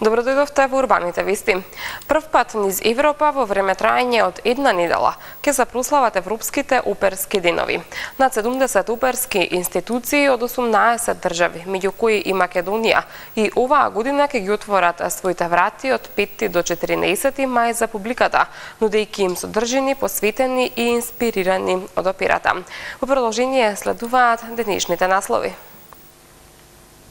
Добро дојдовте во урбаните вести. Прв пат низ Европа во време траење од една недела ќе се прослават Европските оперски денови. Над 70 оперски институции од 18 држави, меѓу кои и Македонија, и оваа година ќе ги отворат своите врати од 5 до 14 мај за публиката, нудејќи им содржини посветени и инспирирани од операта. Во продолжение следуваат денешните наслови.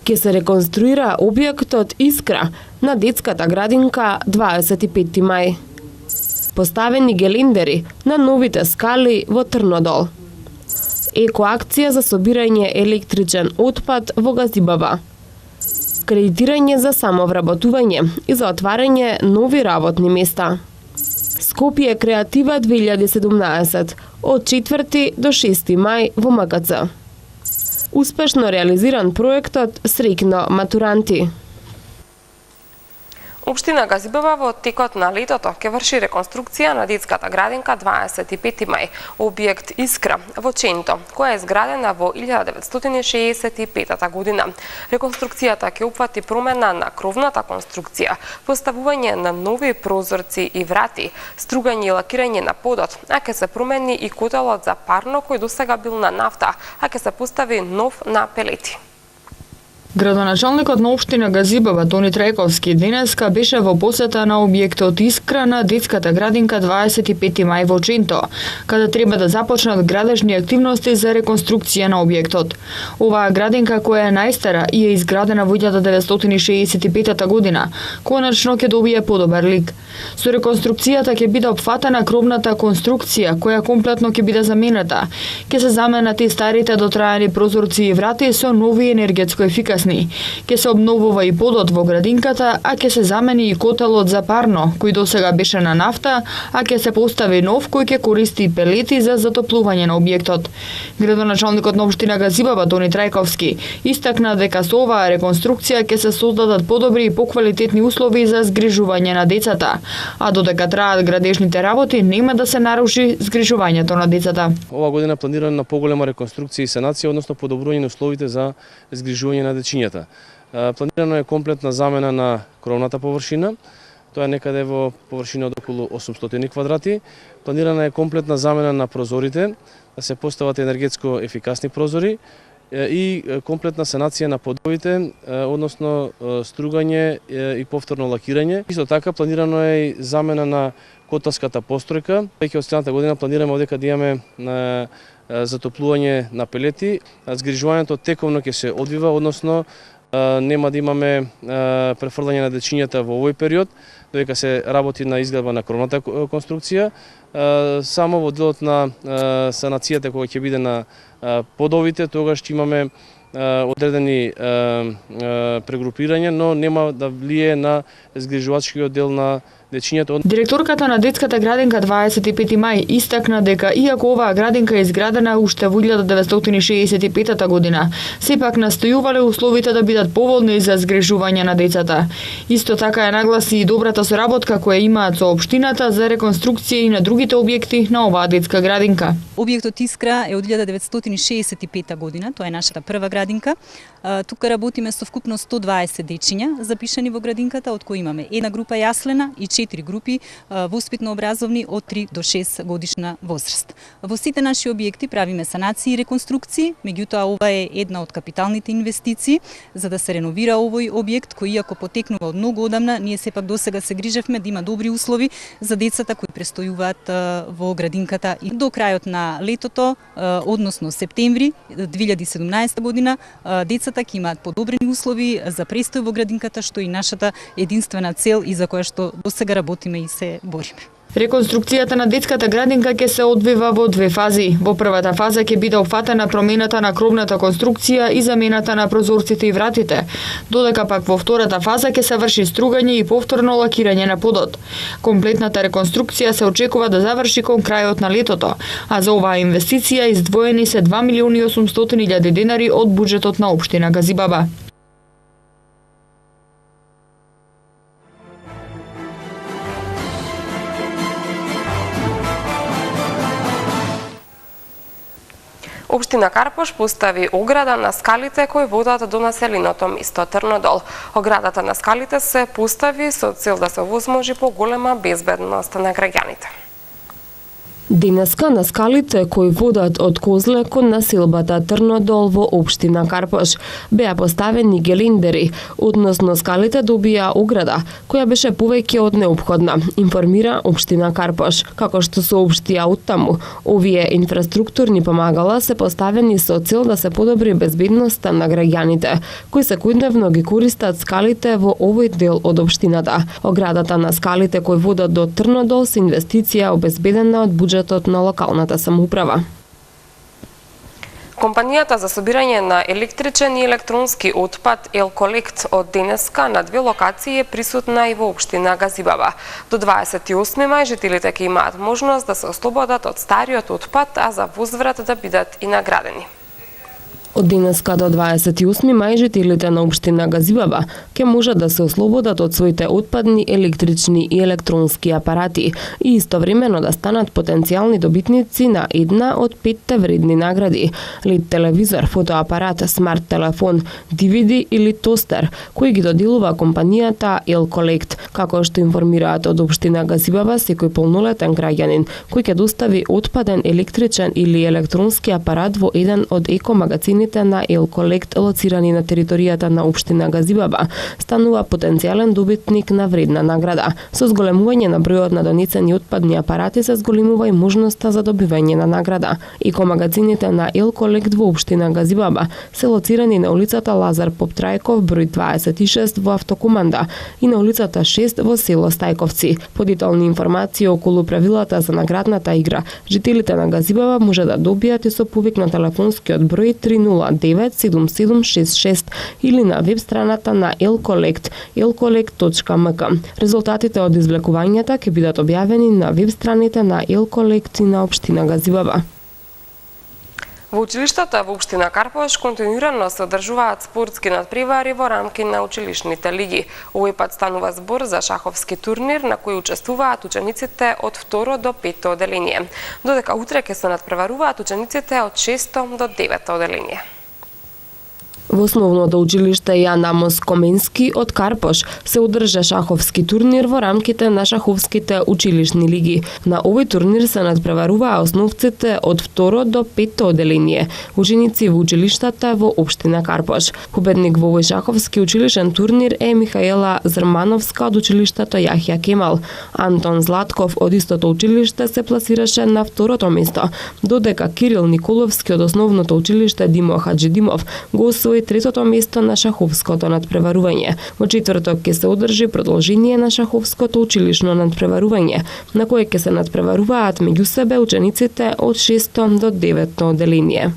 Ке се реконструира објектот Искра на детската градинка 25 мај. Поставени гелендери на новите скали во Трнодол. Екоакција за собирање електричен отпад во Газибаба. Кредитирање за самовработување и за отварање нови работни места. Скопје Креатива 2017 од 4 до 6 мај во МКЦ. Успешно реализиран проектот Среќно матуранти. Општина Газибаба во текот на летото ќе врши реконструкција на детската градинка 25 мај, објект Искра во Ченто, која е изградена во 1965 година. Реконструкцијата ќе опфати промена на кровната конструкција, поставување на нови прозорци и врати, стругање и лакирање на подот, а ќе се промени и котелот за парно кој досега бил на нафта, а ќе се постави нов на пелети. Градоначалникот на општина Газибаба Тони Трајковски денеска беше во посета на објектот Искра на детската градинка 25 мај во Ченто, каде треба да започнат градежни активности за реконструкција на објектот. Оваа градинка, која е најстара и е изградена во 1965 година, конечно ќе добие подобар лик. Со реконструкцијата ќе биде опфатена кровната конструкција, која комплетно ќе биде заменета. Ќе се заменат и старите дотраени прозорци и врати со нови енергетско ефикасни. Ќе се обновува и подот во градинката, а ќе се замени и котелот за парно, кој досега беше на нафта, а ќе се постави нов кој ќе користи пелети за затоплување на објектот. Градоначалникот на општина Газибаба Тони Трајковски истакна дека со оваа реконструкција ќе се создадат подобри и поквалитетни услови за згрижување на децата, а додека траат градежните работи нема да се наруши згрижувањето на децата. Ова година планирана на поголема реконструкција и санација, односно подобрување на условите за згрижување на дечињата. Планирано е комплетна замена на кровната површина, тоа е некаде во површина од околу 800 квадрати. Планирана е комплетна замена на прозорите, да се постават енергетско ефикасни прозори и комплетна санација на подовите, односно стругање и повторно лакирање. Исто така планирано е и замена на котелската постројка. Веќе од следната година планираме дека да имаме затоплување на пелети. Згрижувањето тековно ќе се одвива, односно нема да имаме префрлање на дечињата во овој период, додека се работи на изградба на кровната конструкција. Само во делот на санацијата која ќе биде на подовите, тогаш ќе имаме одредени прегрупирања, но нема да влие на згрижувачкиот дел на дечињето. Директорката на детската градинка 25 мај истакна дека иако оваа градинка е изградена уште во 1965 година, сепак настојувале условите да бидат поволни за згрижување на децата. Исто така е нагласи и добрата соработка која имаат со општината за реконструкција и на другите објекти на оваа детска градинка. Објектот Искра е од 1965 година, тоа е нашата прва градинка. Тука работиме со вкупно 120 дечиња запишани во градинката, од кои имаме една група јаслена и 4 групи воспитно-образовни од 3 до 6 годишна возраст. Во сите наши објекти правиме санации и реконструкции, меѓутоа ова е една од капиталните инвестиции за да се реновира овој објект кој иако потекнува од многу одамна, ние сепак досега се грижевме да има добри услови за децата кои престојуваат во градинката и до крајот на летото, односно септември 2017 година, децата ќе имаат подобрени услови за престој во градинката, што е и нашата единствена цел и за која што досега работиме и се бориме. Реконструкцијата на детската градинка ќе се одвива во две фази. Во првата фаза ќе биде опфатена промената на кровната конструкција и замената на прозорците и вратите, додека пак во втората фаза ќе се врши стругање и повторно лакирање на подот. Комплетната реконструкција се очекува да заврши кон крајот на летото, а за оваа инвестиција издвоени се 2.800.000 денари од буџетот на општина Газибаба. Општина Карпош постави ограда на скалите кои водат до населеното место Трнодол. Оградата на скалите се постави со цел да се овозможи поголема безбедност на граѓаните. Денеска на скалите кои водат од Козле кон населбата Трнодол во општина Карпош беа поставени гелиндери, односно скалите добија ограда која беше повеќе од неопходна, информира општина Карпош. Како што соопштија оттаму, овие инфраструктурни помагала се поставени со цел да се подобри безбедноста на граѓаните кои секојдневно ги користат скалите во овој дел од општината. Оградата на скалите кои водат до Трнодол се инвестиција обезбедена од буџетот на локалната самоуправа. Компанијата за собирање на електричен и електронски отпад Елколект од денеска на 2 локации е присутна и во општина Газибаба. До 28 мај жителите ќе имаат можност да се ослободат од стариот отпад, а за возврат да бидат и наградени. Од денеска до 28 мај жителите на општина Газибаба ќе можат да се ослободат од своите отпадни електрични и електронски апарати и истовремено да станат потенцијални добитници на една од 5 вредни награди: LED телевизор, фотоапарат, смарт телефон, DVD или тостер, кои ги доделува компанијата Елколект. Како што информираат од општина Газибаба, секој полнолетен граѓанин кој ќе достави отпаден електричен или електронски апарат во еден од екомагазините на Елколект лоцирани на територијата на општина Газибаба станува потенцијален добитник на вредна награда. Со зголемување на бројот на донесени отпадни апарати се зголемува и можноста за добивање на награда. Екомагазините на Елколект во општина Газибаба се лоцирани на улицата Лазар Поптрајков број 26 во Автокоманда и на улицата 6 во село Стајковци. Подетални информации околу правилата за наградната игра жителите на Газибаба може да добијат и со повик на телефонскиот број 3097766 или на веб страната на Elcollect elcollect.mk. Резултатите од извлекувањата ќе бидат објавени на веб страните на Elcollect и на општина Газибаба. Во училиштата во општина Карпош континуирано се одржуваат спортски надпревари во рамки на училишните лиги. Овој пат станува збор за шаховски турнир на кој учествуваат учениците од 2 до 5 оделение, додека утре ќе се надпреваруваат учениците од 6 до 9 оделение. Во основното училиште Јан Амос Коменски од Карпош се одржа шаховски турнир во рамките на шаховските училишни лиги. На овој турнир се надпреваруваа основците од 2 до 5 оделение, ученици во училиштата во општина Карпош. Победник во овој шаховски училишен турнир е Михаела Зрмановска од училиштето Јахја Кемал. Антон Златков од истото училиште се пласираше на второто место, додека Кирил Николовски од основното училиште Димо Хаджидимов го освои третото место на шаховското надпреварување. Во четврток ќе се одржи продолжение на шаховското училишно надпреварување, на кое ќе се надпреваруваат меѓу себе учениците од 6 до 9 оделение.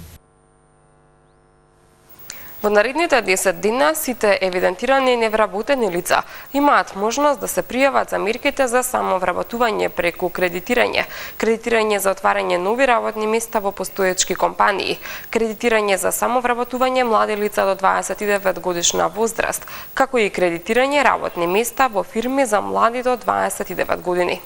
Во наредните 10 дена сите евидентирани невработени лица имаат можност да се пријават за мерките за самовработување преку кредитирање за отварање нови работни места во постоечки компании, кредитирање за самовработување млади лица до 29 годишна возраст, како и кредитирање работни места во фирми за млади до 29 години.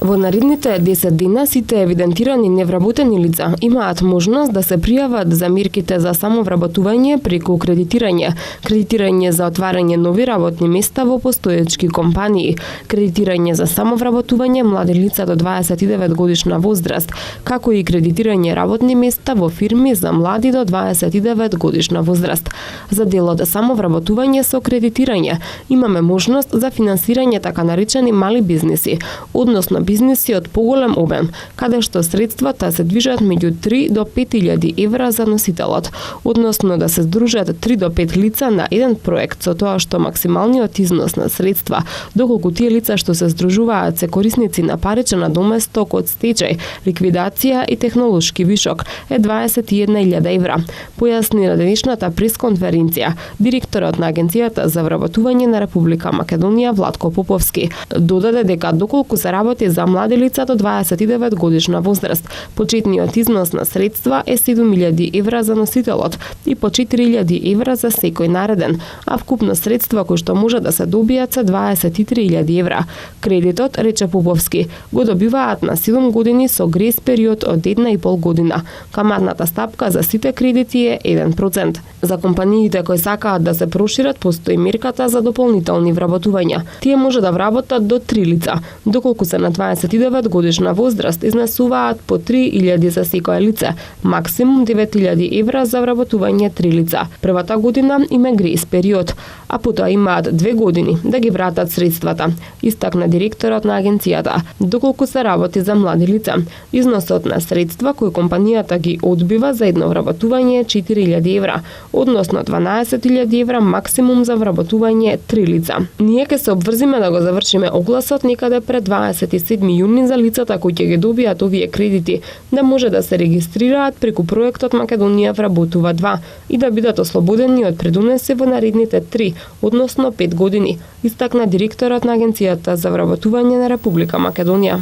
Во наредните 10 дена сите евидентирани невработени лица имаат можност да се пријават за мерките за самовработување преку кредитирање за отварање нови работни места во постоечки компании, кредитирање за самовработување млади лица до 29 годишна возраст, како и кредитирање работни места во фирми за млади до 29 годишна возраст. За делот самовработување со кредитирање имаме можност за финансирање така наречени мали бизниси, односно бизниси од поголем обем, каде што средствата се движат меѓу 3 до 5.000 евра за носителот, односно да се здружат 3 до 5 лица на еден проект, со тоа што максималниот износ на средства, доколку тие лица што се здружуваат се корисници на паричен надоместок од стечај, ликвидација и технолошки вишок, е 21.000 евра, појасни на денешната пресконференција директорот на Агенцијата за вработување на Република Македонија Владко Поповски. Додаде дека доколку се работи за млади лица до 29 годишна возраст. Почетниот износ на средства е 7.000 евра за носителот и по 4.000 евра за секој нареден, а вкупно средства кои што може да се добијат се 23.000 евра. Кредитот, рече Поповски, го добиваат на 7 години со грейс период од 1,5 година. Каматната стапка за сите кредити е 1%. За компаниите кои сакаат да се прошират, постои мерката за дополнителни вработувања. Тие може да вработат до 3 лица, доколку се на 29 годишна возраст изнесуваат по 3.000 за секое лице, максимум 9.000 евра за вработување 3 лица. Првата година има грейс период, а потоа имаат 2 години да ги вратат средствата, истакна директорот на агенцијата. Доколку се работи за млади лица, износот на средства кои компанијата ги одбива за едно вработување е 4.000 евра, односно 12.000 евра максимум за вработување 3 лица. Ние ќе се обврзиме да го завршиме огласот некаде пред 27 јуни за лицата кои ќе ги добијат овие кредити, да може да се регистрираат преку проектот Македонија вработува 2 и да бидат ослободени од предунеси во наредните 3, односно 5 години, истакна директорот на Агенцијата за вработување на Република Македонија.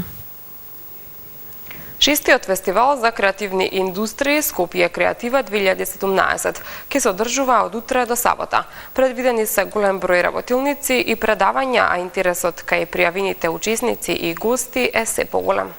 Шестиот фестивал за креативни индустрии Скопје Креатива 2017 ќе се одржува од утре до сабота. Предвидени се голем број работилници и предавања, а интересот кај пријавените учесници и гости е се поголем.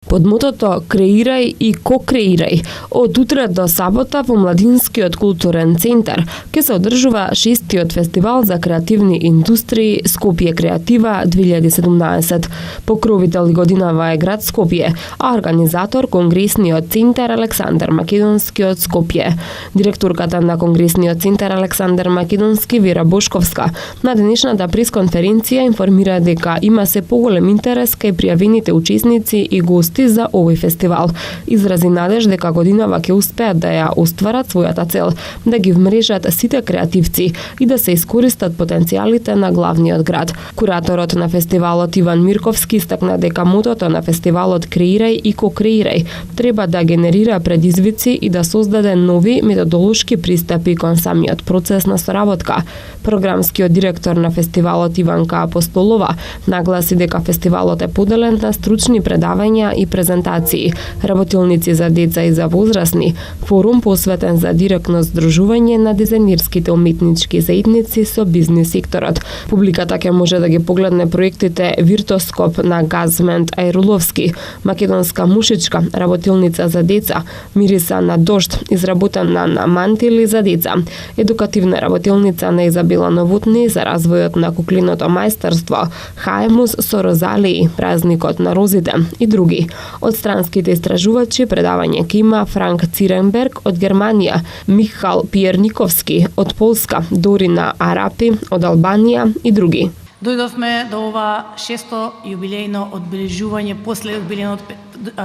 Под мотото «Креирај и ко-креирај» од утре до сабота во Младинскиот културен центар ќе се одржува шестиот фестивал за креативни индустрии Скопје Креатива 2017. Покровител годинава е град Скопје, а организатор Конгресниот центар Александар Македонски од Скопје. Директорката на Конгресниот центар Александар Македонски Вера Бошковска на денешната пресконференција информира дека има се поголем интерес кај пријавените учесници и гости за овој фестивал. Изрази надеж дека годинава ќе успеат да ја остварат својата цел, да ги вмрежат сите креативци и да се искористат потенцијалите на главниот град. Кураторот на фестивалот Иван Мирковски истакна дека мотото на фестивалот «Креирај и ко-креирај» треба да генерира предизвици и да создаде нови методолошки пристапи кон самиот процес на соработка. Програмскиот директор на фестивалот Иванка Апостолова нагласи дека фестивалот е поделен на стручни предавања и презентации, работилници за деца и за возрастни, форум посветен за директно здружување на дизајнерските уметнички заедници со бизнис секторот. Публиката ќе може да ги погледне проектите Виртоскоп на Газмент Ајруловски, Македонска мушичка, работилница за деца, Мириса на дожд, изработена на мантили за деца, едукативна работилница на Изабела Новотни за развојот на куклиното мајсторство, Хаемус со розалии, празникот на розите и други. Од странските истражувачи предавање ќе има Франк Циренберг од Германија, Михал Пиерниковски од Полска, Дорина Арапи од Албанија и други. Дојдовме до ова 6-то јубилејно одбележување после јубилејното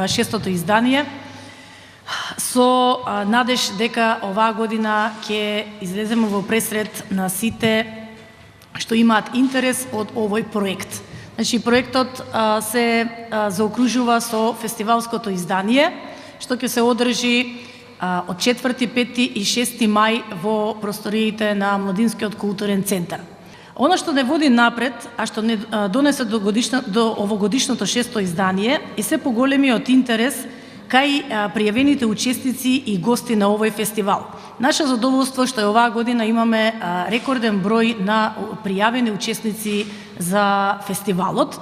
6-тото издание со надеж дека оваа година ќе излеземе во пресред на сите што имаат интерес од овој проект. Значи, проектот се заокружува со фестивалското издание, што ќе се одржи од 4, 5 и 6 мај во просториите на Младинскиот културен центар. Оно што не води напред, а што не донесе до овогодишното 6-то издание, е се поголемиот интерес кај пријавените учесници и гости на овој фестивал. Наше задоволство што е оваа година имаме рекорден број на пријавени учесници за фестивалот.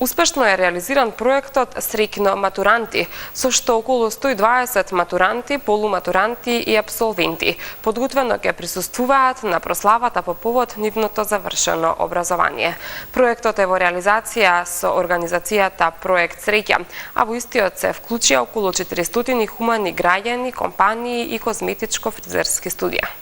Успешно е реализиран проектот Среќно матуранти, со што околу 120 матуранти, полуматуранти и абсолвенти подготвено ќе присуствуваат на прославата по повод нивното завршено образование. Проектот е во реализација со организацијата Проект Среќа, а во истиот се вклучија околу 400 хумани граѓани, компании и козметичко-фризерски студија.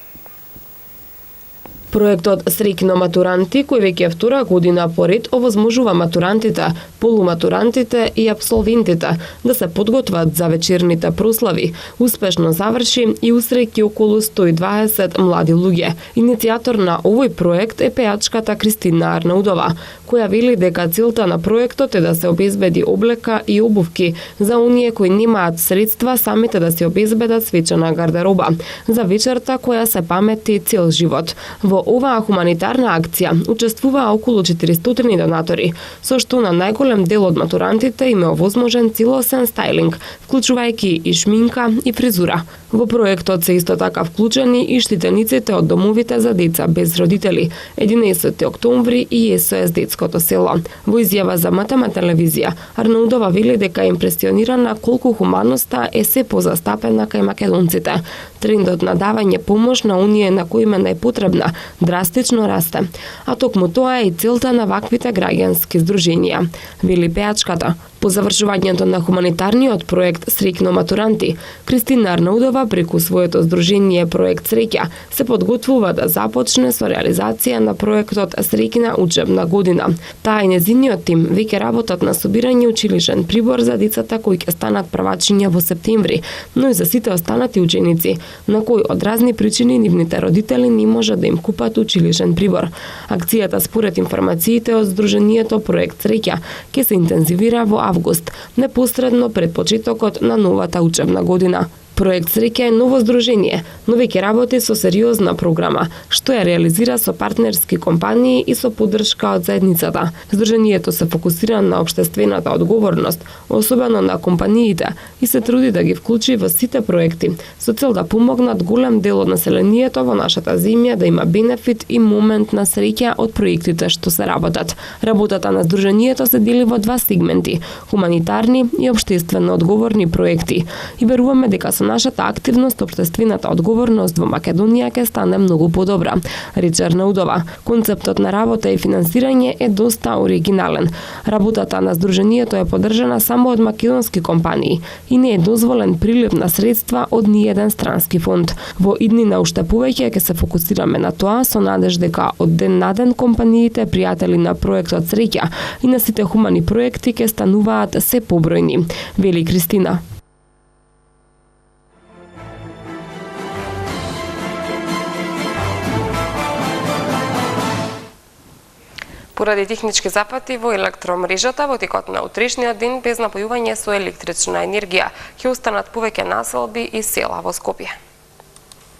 Проектот Среќно матуранти, кој веќе втора година поред овозможува матурантите, полуматурантите и абсолвентите да се подготват за вечерните прослави, успешно заврши и усреќи околу 120 млади луѓе. Иницијатор на овој проект е пејачката Кристина Арнаудова, која вели дека целта на проектот е да се обезбеди облека и обувки за оние кои немаат средства самите да се обезбедат свечена гардероба за вечерта која се памети цел живот. Во оваа хуманитарна акција учествуваа околу 400 донатори, со што на најголем дел од матурантите им е овозможен целосен стајлинг, вклучувајќи и шминка и фризура. Во проектот се исто така вклучени и штитениците од домовите за деца без родители, 11 октомври и СОС детското село. Во изјава за МТМ телевизија, Арнаудова вели дека е импресионирана колку хуманоста е се позастапена кај македонците. Трендот на давање помош на оние на кои им е најпотребна драстично расте, а токму тоа е и целта на ваквите граѓански здруженија, вели пејачката. По завршувањето на хуманитарниот проект Среќно матуранти, Кристина Арнаудова преку своето здружение Проект Среќа се подготвува да започне со реализација на проектот Среќна учебна година. Таа и нејзиниот тим веќе работат на собирање училишен прибор за децата кои ќе станат првачиња во септември, но и за сите останати ученици, на кои од разни причини нивните родители не може да им купат училишен прибор. Акцијата според информациите од здруженијето Проект Среќа ќе се интензивира во август, непосредно пред почетокот на новата учебна година. Проект Среќа е ново здружение, но веќе работи со сериозна програма, што ја реализира со партнерски компании и со поддршка од заедницата. Здружението се фокусира на општествената одговорност, особено на компаниите, и се труди да ги вклучи во сите проекти, со цел да помогнат голем дел од населението во нашата земја да има бенефит и момент на среќа од проектите што се работат. Работата на здружението се дели во два сегменти: хуманитарни и општествено одговорни проекти. И веруваме дека со нашата активност општествената одговорност во Македонија ќе стане многу подобра, рече Арнаудова. Концептот на работа и финансирање е доста оригинален. Работата на здружението е поддржана само од македонски компании и не е дозволен прилив на средства од ниеден странски фонд. Во иднина уште повеќе ќе се фокусираме на тоа со надеж дека од ден на ден компаниите пријатели на проектот Среќа и на сите хумани проекти ќе стануваат се побројни, вели Кристина. Поради технички запати во електромрежата во текот на утришниот ден без напојување со електрична енергија ќе останат повеќе населби и села во Скопје.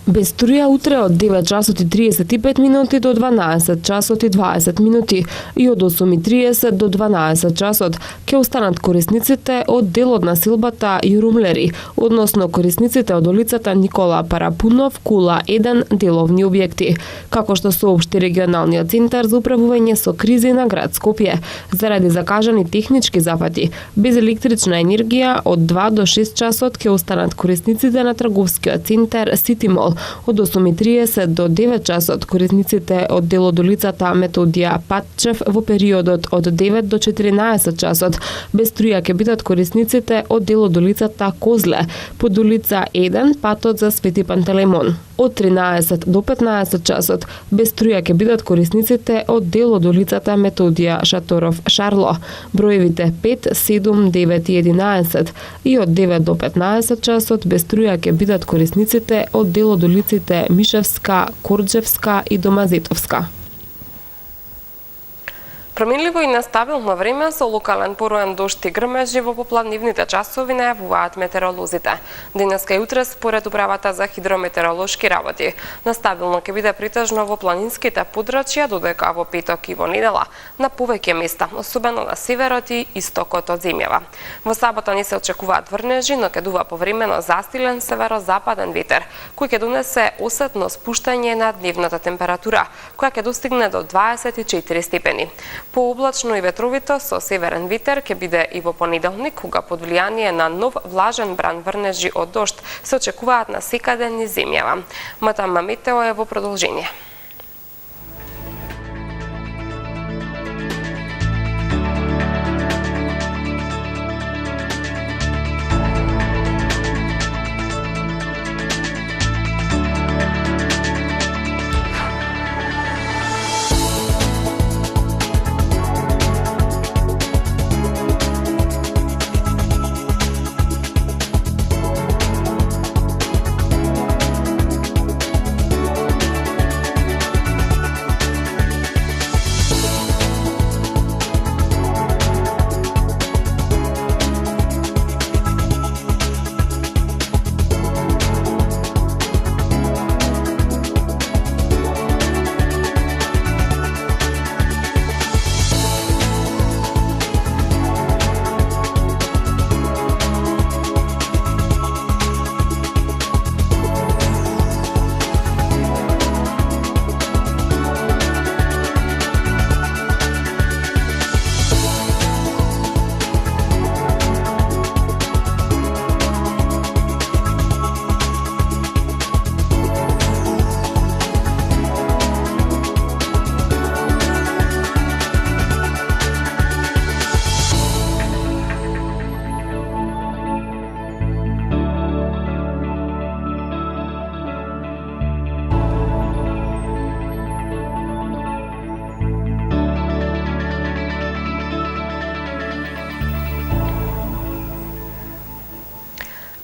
Без струја утре од 9 часот и 35 минути до 12 часот и 20 минути и од 8:30 до 12 часот ќе останат корисниците од делот на силбата Јурумлери, односно корисниците од улицата Никола Парапунов, Кула 1 деловни објекти, како што соопшти регионалниот центар за управување со кризи на град Скопје. Заради закажани технички запати, без електрична енергија од 2 до 6 часот ќе останат корисниците на трговскиот центар Сити Мол, од 8:30 до 9 часот корисниците од делот улицата Методија Патчев во периодот од 9 до 14 часот. Без струја ќе бидат корисниците од делот улицата Козле, под улица 1 патот за Свети Пантелеймон. Од 13 до 15 часот без струја ќе бидат корисниците од делот улицата Методија Шаторов Шарло, броевите 5, 7, 9 и 11, и од 9 до 15 часот без струја ќе бидат корисниците од делот улиците Мишевска, Корџевска и Домазетовска. Променливо и нестабилно време со локален пороен дожд и грмежи во попладнивните часови најавуваат метеоролозите. Денеска и утре според управата за хидрометеоролошки работи, нестабилно ќе биде притежно во планинските подрачја, додека во петок и во недела на повеќе места, особено на северот и истокот од земјава. Во сабота не се очекуваат врнежи, но ќе дува повремено застилен северозападен ветер, кој ќе донесе осетно спуштање на дневната температура, која ќе достигне до 24 степени. Пооблачно и ветровито со северен ветер ќе биде и во понеделник, кога под влијание на нов влажен бран врнежи од дожд се очекуваат на секаде низ земјава. МТМ Метео е во продолжение.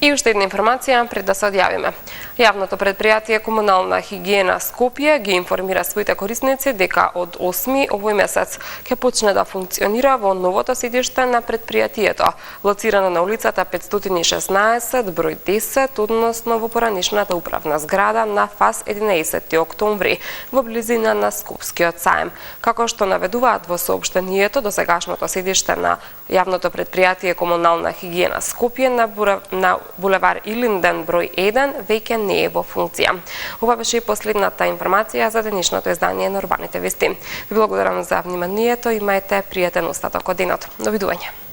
И уште една информација пред да се одјавиме. Јавното предпријатие Комунална хигиена Скопје ги информира своите корисници дека од 8 овој месец ќе почне да функционира во новото седиште на предпријатието, лоцирано на улицата 516, број 10, односно во поранешната управна зграда на ФАС 11 октомври, во близина на Скопскиот саем. Како што наведуваат во соопштението, досегашното седиште на јавното предпријатие Комунална хигиена Скопје на булевар Илинден број 1 веќе не е во функција. Ова беше и последната информација за денешното издание на Урбаните вести. Ви благодарам за вниманието, имајте пријатен остаток од денот. Довидување.